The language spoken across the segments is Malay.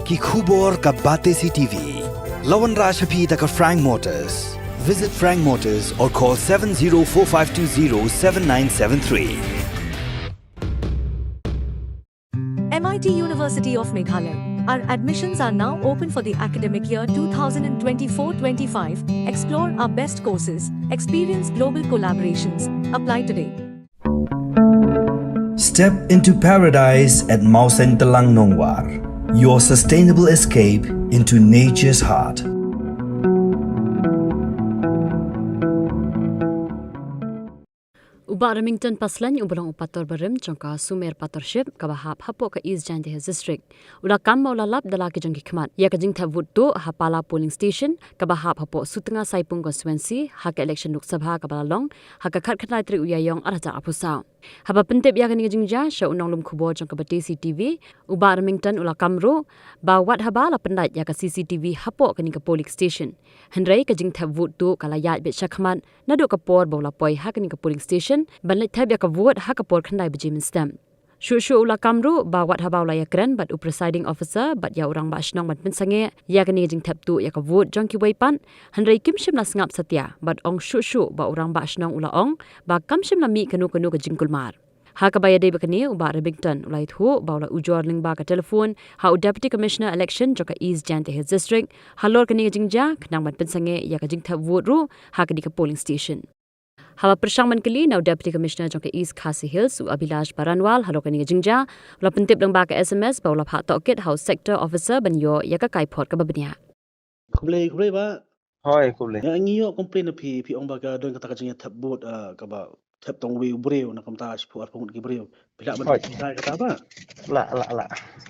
ki khubor ka bate CTV. Lawan Rashapi taka Frank Motors. Visit Frank Motors or call 7045207973. MIT University of Meghalaya. Our admissions are now open for the academic year 2024-25. Explore our best courses, experience global collaborations. Apply today. Step into paradise at Mausen Telang Nongwar, your sustainable escape into nature's heart. Uba Remington paslan ubalang upator barim jangka sumer patorship kabahap hapo ka East Jandeh district. Ula kam maula lap dala ke jangki khmat. Ya ka jing thavut do hapala polling station kabahap hapo sutenga saipung constituency hak election Lok Sabha kabalalong hak khat khatnai tri uyayong araja apusa. Haba pentep ya ka ni jingja sha unong lum khubo jangka bati CCTV uba Remington ula kamro ba wat haba la pendai ya ka CCTV hapo ka ni ka polling station. Hendrai ka jing thavut do kala ya be shakhmat nado ka por bola poi hak ni ka polling station banle thab ya ka vote ha ka por khandai biji min stem shu ula kamru ba wat ha baula ya kran but presiding officer but ya urang ba shnong bat min sange ya ka ni jing thab tu ya ka vote jong ki wei pan hanrei kim shim na sngap satya but ong shu ba urang ba shnong ula ong ba kam shim na mi kanu ka jingkul mar ha ka baya dei bakani uba Remington ulai thu baula ujor ling ba ka telephone ha deputy commissioner election joka East Jandeh district halor ka ni jingja knang bat min sange ya ka jing thab vote ru ha ka ni ka polling station. Hawa persangman kali now Deputy Commissioner jangka East Khasi Hills su Abhilash Baranwal halokani jingja la pentip lang ba ka SMS ba la pha tokit House Sector Officer banyo ya ka kai phot ka babnya Kublai ba Hoi kuble. yang ngiyo complain pi ong baga don kata kajing tap bot ka ba tap tong we breu na kamta sipu arpung ki breu pila ban kata ba La.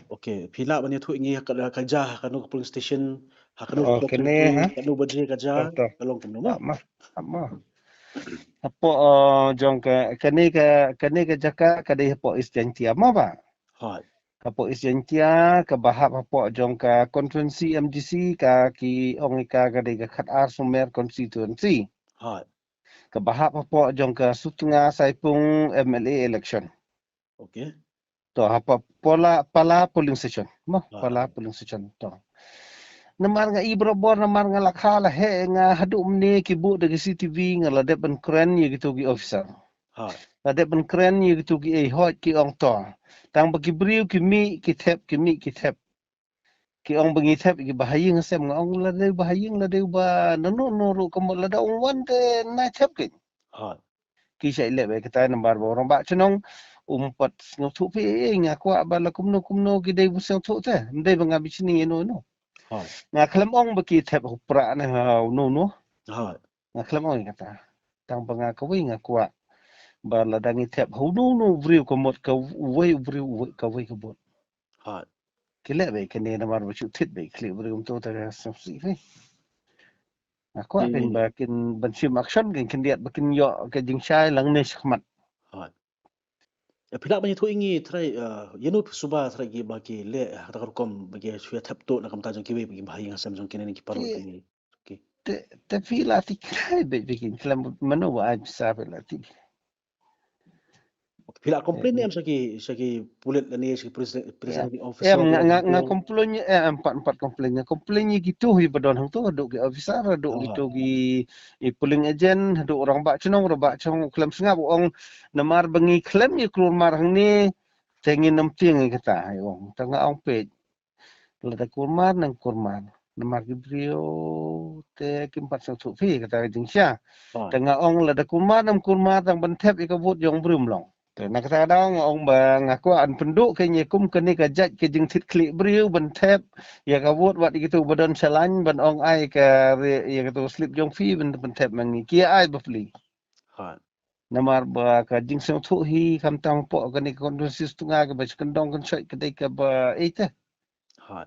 okey pila ban tu ngi ka ja ka no polling station ha ka no Oh, kene, ha? ka no badri ka ja Betul. kalong kum no Apa? Apa jong ke jaka kadai apa istiantia ma ba? hai Apa istiantia ke bahap apa jong ka konferensi MDC ka ki ong ka kadai ka khat ar sumer constituency. hai Ke bahap apa jong ka sutenga saipung MLA election. okey To apa pala polling station. Ah. Pala polling station to. Namar nga ibrobor namar nga lakhala he nga hadu mne ki bu de CCTV nga ladep ben kren ye gitu gi officer. hai Ladep ben kren ye gitu gi hot ki ong to. Tang bagi briu ki mi ki tep. Ki ong bagi tep ki bahaying sem nga ong lade bahaying lade ba nanu nuru kemo lada ong wan de na tep ki. hai Ki sai le be kita nambar bo orang ba chenong umpat ngo thu pe nga kwa ba la kumno ki dei busang thu te. Mdei ba nga bichini no. hai Nga kelam ong bagi tep hupra na no. hai Nga kelam ong kata. Tang panga kawi nga kwa. Ba la dangi tep no vriu komot ka wei vriu ka wei ka bot. hai Kile be kene na mar bachu tit be kli vriu to ta samsi fe. Nga kwa kin ba kin ban sim action kin diat bakin yo ka jing shai lang ne shkhmat. hai pila ban tu ngi trai yenu suba trai gi ba ki le ta kom bagi suya tap to na kamta jong ki we bagi bahayang sam jong kene ni ki paru ni Te fila ti krai be bikin kelam mano wa ai sa be la ti. pila complain ni am saki pulit ni saki presiding officer Nga komplain empat komplain nga komplain gitu hi badon hang tu aduk gi officer aduk gitu gi polling agent aduk orang ba chnong klaim sengap ong namar bengi klaim ye keluar mar hang ni tengin nam tiang kata ong tanga ong pe lada kurmar nang kurmar namar gi brio te kimpat sang tu fi kata jing sia tanga ong lada kurmar tang bentep ka vot yong brum long. Nak kata dong ong bang aku an penduk ke nyekum ke ni ka jaj ke jing tit klik briu ben tap ya ka vot wat gitu badon salan ben ong ai ka ya gitu slip jong fi ben tap mangi kia ai befli hai namar ba ka jing song thu hi kam tang po ka ni kondusis tunga ka ba kendong kan shoi ka dei ka ba ite hai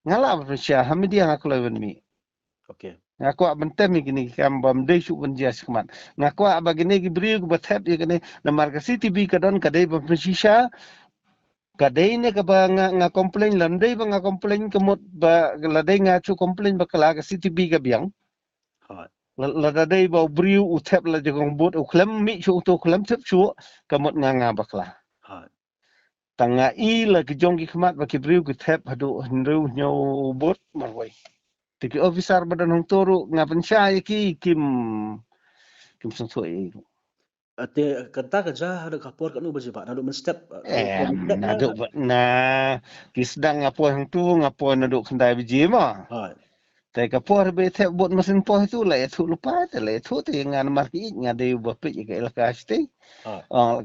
ngala ba sia hamidia ngaku lawan mi okey ngaku bentem gini kam bam dei su ben jas kmat ngaku ba gini gi briu ba tap ya gini namar ka CTV ka don ka dei ba shisha kadai ne ka ba nga complain landai ba nga complain kemot ba ladai nga chu complain ba kala ka CTV ka biang hai ladai ba briu utep la jagong bot u klem mi chu to klem tep chu kemot nga ba kala hai tanga i la ke jong ki khmat ba ki briu ki thep hadu hinru nyo bot marwai tiki officer badan hong toru ngapan sya ki kim sung thoi Ate kata kerja ada kapur kat nu beje pak. Nak men-step naduk na ki sedang ngapo hang tu ngapo naduk kendai biji ma Hai. tai kapur be thep bot mesin poh tu la thu lupa te la thu te ngan marki ngade bo pe ke la ka sti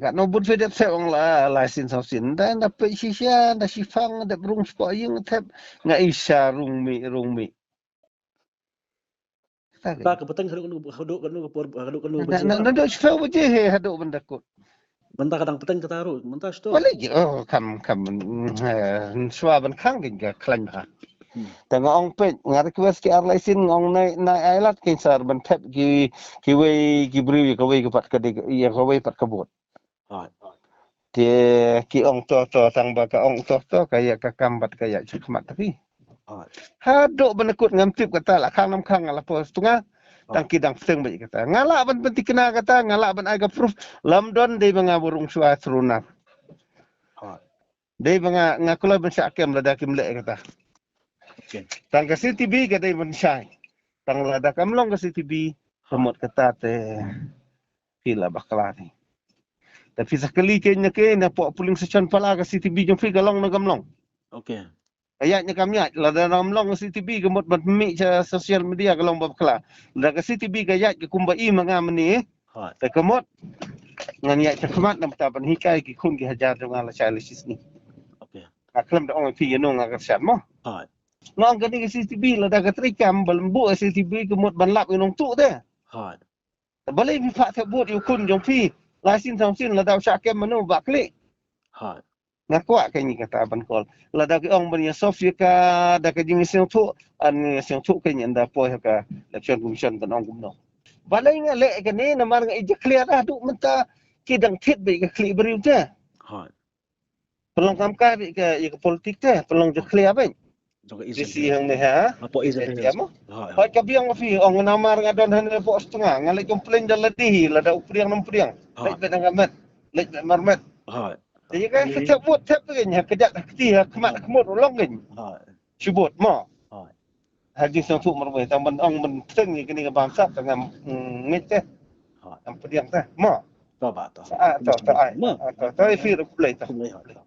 kat no but fe thep ong la license of sin dan da pe shisha da sifang da brung spo yung thep nga isha rung mi Tak kepeteng haduk kanu kapur haduk kanu beje. naduk sfau je he haduk benda kot Mentah kadang peteng ketaru. Mentah sto. wala je kam swaban khang ke klan ha tengok ong pe ngar request ki license ngong nai ailat ke sar ban thep ki wei ki bri ki wei ki pat ka de ya ka wei pat ka bot Hai. te ki ong to tang ba ka ong to kaya ka kambat kaya chikmat tapi Hai. haduk benekut ngam tip kata la khang nam khang ala pos tunga tang kidang seng ba kata ngala ban penti kena kata ngala ban aga proof lam don de banga burung sua truna Hai. de banga ngakula ban syakem la dakim le kata Okey. tang ka CTB ka de ban syai tang la da kamlong ka CTB semut kata te pila bakla ni tapi sekali kenya ke na po puling sechan pala ka CTB jong fi galong na gamlong Okey. ayatnya kami la da namlong CTB gemut bat mi cha social media galong bakla la ka CTB ka yat ke kumbai manga meni Hai. ta kemot ngan ya cha khmat nam ta ban hikai ki khun ki hajar dong ala chalisis ni Okey. aklam da ong fi no nga sat mo Hai. ngong ka ni CCTV la da ka trikam balbu CCTV kemut ban lap inong tu de Hai. balai mi fa thebut yu kun jong fi la sin song sin la da sha kem manu ba klik Hai. ngakwa ka ni kata ban kol la da ki ong ban ya sofia ka da ka jing sing tu an sing tu ka ni da po ka election commission kan ong gumno balai nga le ka ni na mar nga ije clear dah du menta kidang thit be ka klik beriu te Hai. pelong kam ka be ka ya politik te pelong je clear ben Jong isi izin. hang ne ha Apa izin ya dia? mo Hai. hoi ka biang fi ong namar nga don han po setengah ngalai komplain dah letih la da upriang nam priang lek ben ngamet lek ben marmet Hai. jadi kan setiap buat tiap tu nya kejak keti kemat kemut ulong kan Hai. syubut mo Hai. haji sang tu marwai tang ban ong men teng ni kini bangsa tengah ngit teh Hai. am priang teh mo Tahu tak? ta ai ta fi play ta Tahu.